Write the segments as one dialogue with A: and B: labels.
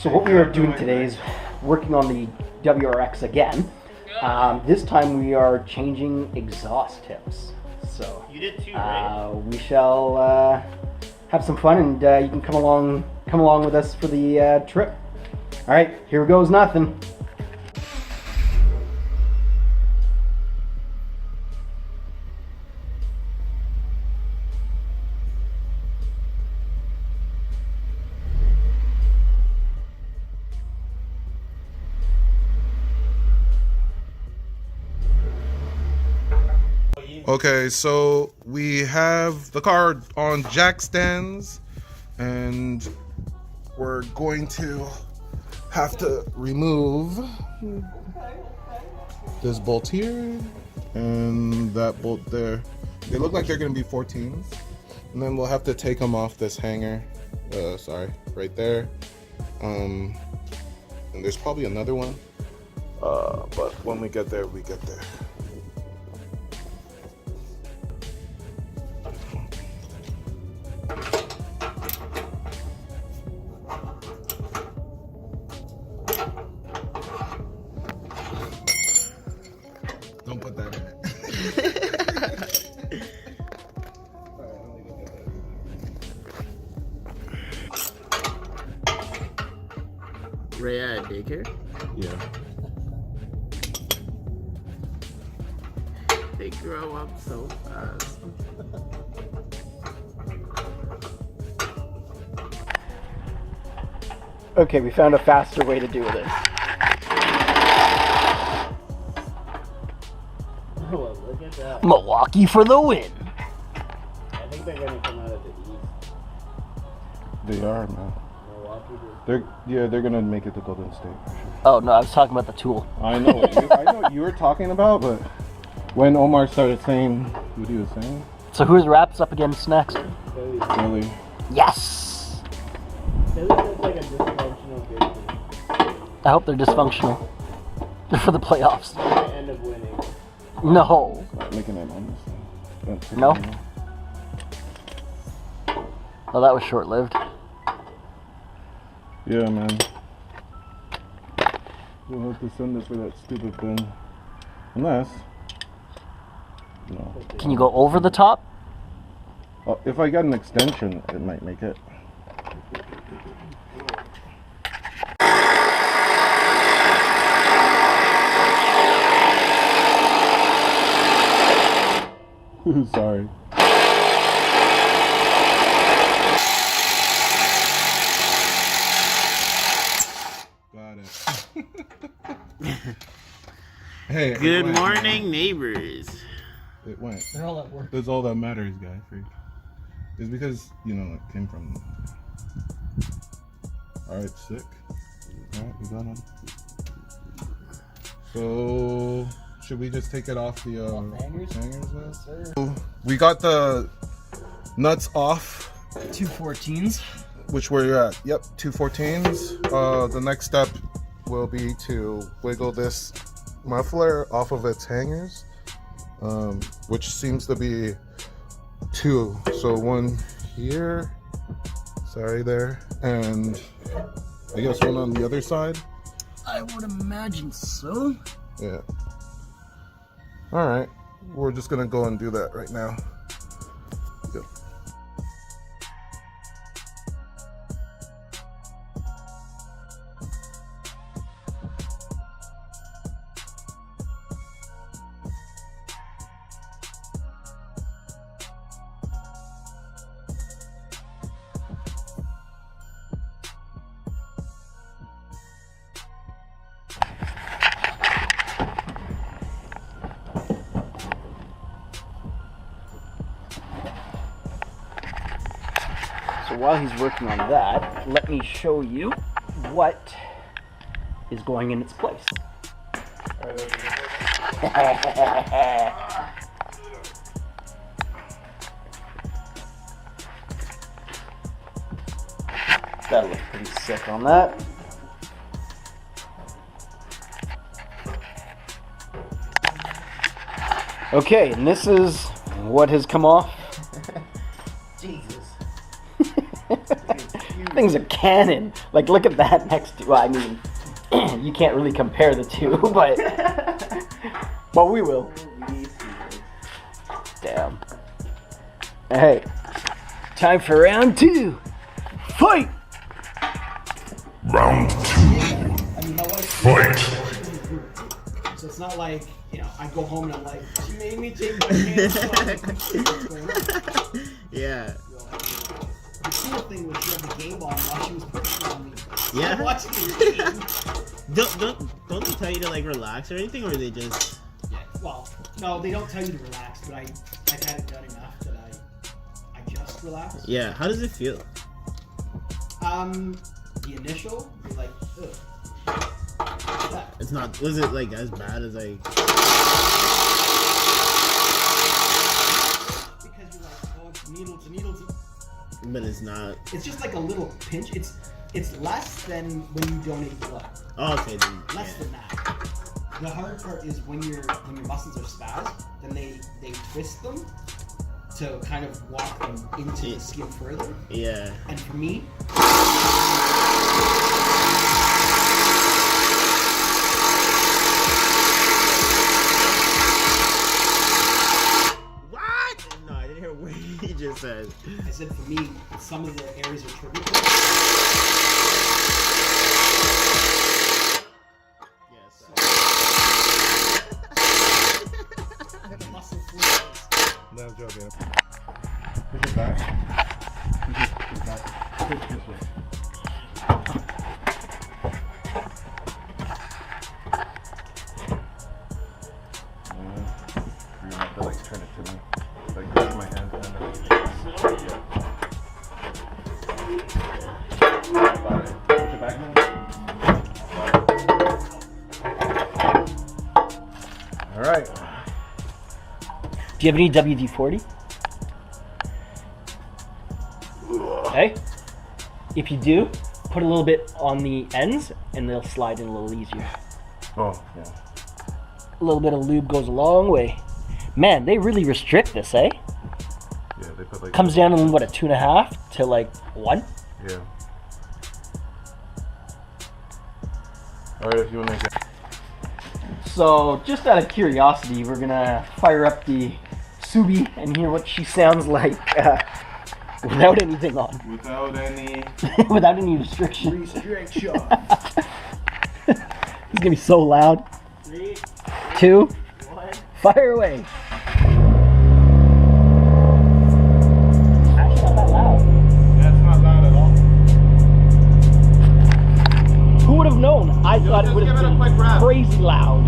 A: So what we are doing today is working on the WRX again. This time we are changing exhaust tips. So
B: you did too, right?
A: We shall have some fun, and you can come along with us for the trip. All right, here goes nothing.
C: Okay, so we have the car on jack stands, and we're going to have to remove this bolt here and that bolt there. They look like they're going to be 14s, and then we'll have to take them off this hanger. Right there. And there's probably another one, but when we get there, we get there. Don't put that in it.
B: Ray at daycare?
C: Yeah.
B: They grow up so fast.
A: Okay, we found a faster way to do this.
B: Oh, look at that.
A: Milwaukee for the win.
B: I think they're gonna come out of the east.
C: They are, man.
B: Milwaukee.
C: They're gonna make it to Golden State for sure.
A: Oh no, I was talking about the tool.
C: I know what you were talking about, but when Omar started saying what he was saying,
A: So who's wraps up against next?
C: really,
A: Yes!
B: Philly looks like a dysfunctional good team.
A: I hope they're dysfunctional. They're for the playoffs.
B: They might end up winning.
A: No.
C: not making that on this thing.
A: No? Oh, that was short-lived.
C: Yeah, man. We'll have to send it for that stupid thing. Unless, no.
A: Can you go over the top?
C: If I got an extension, it might make it. Sorry. Got it. Hey.
B: Good morning, neighbors.
C: It went.
A: They're all at work.
C: That's all that matters, guys. It's because, it came from. Alright, sick. Alright, we got them. So, should we just take it off the hangers now?
A: Yes, sir.
C: So, we got the nuts off.
A: 214s.
C: Which we're at. Yep, 214s. The next step will be to wiggle this muffler off of its hangers, which seems to be 2. So one here, sorry there, and I guess one on the other side.
A: I would imagine so.
C: Yeah. All right, we're just gonna go and do that right now. Yep.
A: So while he's working on that, let me show you what is going in its place. That looks pretty sick on that. Okay, and this is what has come off.
B: Jesus.
A: thing's a cannon. Like, look at that next to. Well, I mean, you can't really compare the two, but we will. Damn. All right, time for round 2. Fight.
D: Round 2.
B: I mean, my wife.
D: Fight.
B: So it's not like, you know, I go home and I'm like, she made me take my hands off. What's going on?
E: Yeah.
B: The cool thing was she had the game on while she was pushing on me.
E: Yeah.
B: I'm watching the game.
E: Don't they tell you to like relax or anything, or they just?
B: Yeah. Well, no, they don't tell you to relax, but I've had it done enough that I just relax.
E: Yeah. How does it feel?
B: The initial, you're like, ugh. That.
E: It's not. Was it like as bad as like?
B: Because you're like, oh, it's a needle.
E: But it's not.
B: It's just like a little pinch. It's less than when you donate blood.
E: Oh, okay. Then,
B: Less than that. The hard part is when your muscles are spazzed, then they twist them to kind of walk them into the skin further.
E: Yeah.
B: And for me,
E: What? No, I didn't hear what he just said.
B: I said for me, some of the areas are triggered. The muscle flees.
C: No, I'm joking. Push it back. Push it back. Push this way. You're gonna have to like turn it to me. Like grab my hand and then. Push it back now. All right.
A: Do you have any WD-40? Okay. If you do, put a little bit on the ends, and they'll slide in a little easier.
C: Oh, yeah.
A: A little bit of lube goes a long way. Man, they really restrict this, eh?
C: Yeah, they put like.
A: Comes down to what, a 2.5 to like 1?
C: Yeah. Alright, if you want to make it.
A: So, just out of curiosity, we're gonna fire up the Subi and hear what she sounds like without anything on,
C: Without any.
A: without any restrictions.
B: Restriction.
A: It's gonna be so loud.
B: 3,
A: 2,
B: 1.
A: fire away. Actually, not that loud.
C: That's not loud at all.
A: Who would have known? I thought it
C: just
A: would have
C: give it a
A: been
C: quick wrap.
A: crazy loud.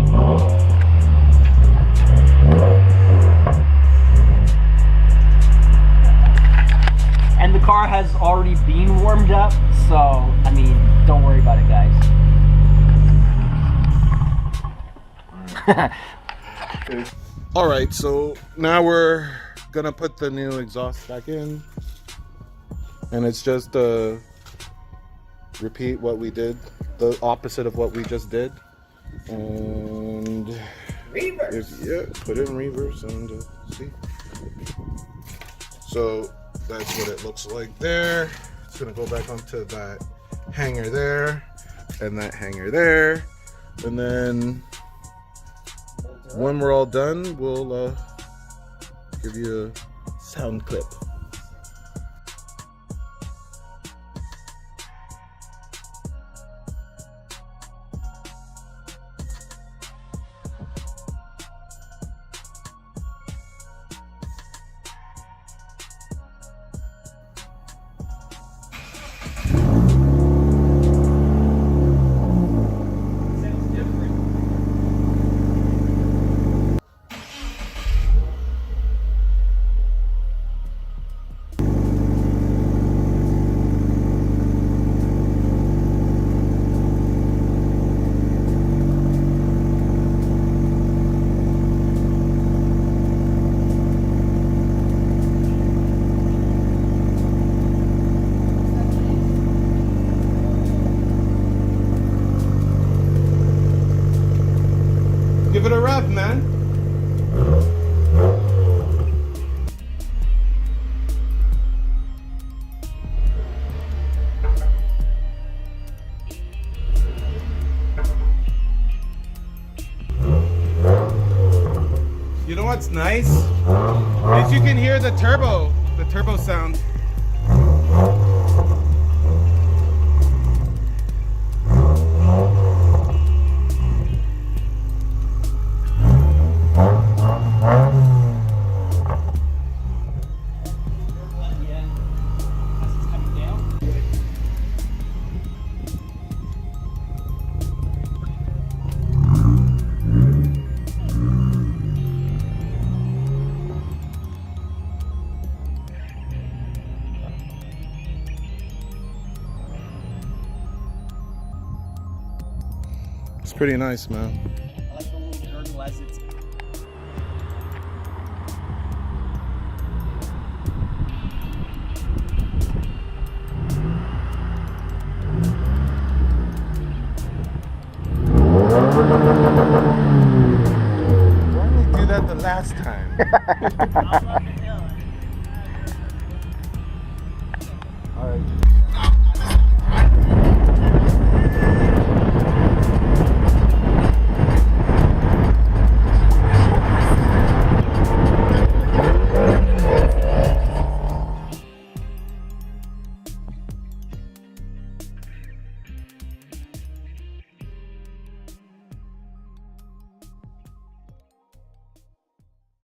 A: And the car has already been warmed up, so, I mean, don't worry about it, guys.
C: Alright, so now we're gonna put the new exhaust back in. And it's just repeat what we did, the opposite of what we just did. And put it in reverse and see. So that's what it looks like there. It's gonna go back onto that hanger there and that hanger there, and then when we're all done, we'll give you a sound clip. Give it a rev, man. what's nice? Is you can hear the turbo sound. It's pretty nice, man.
B: I like the little gurgle as it's.
C: Why didn't we do that the last time?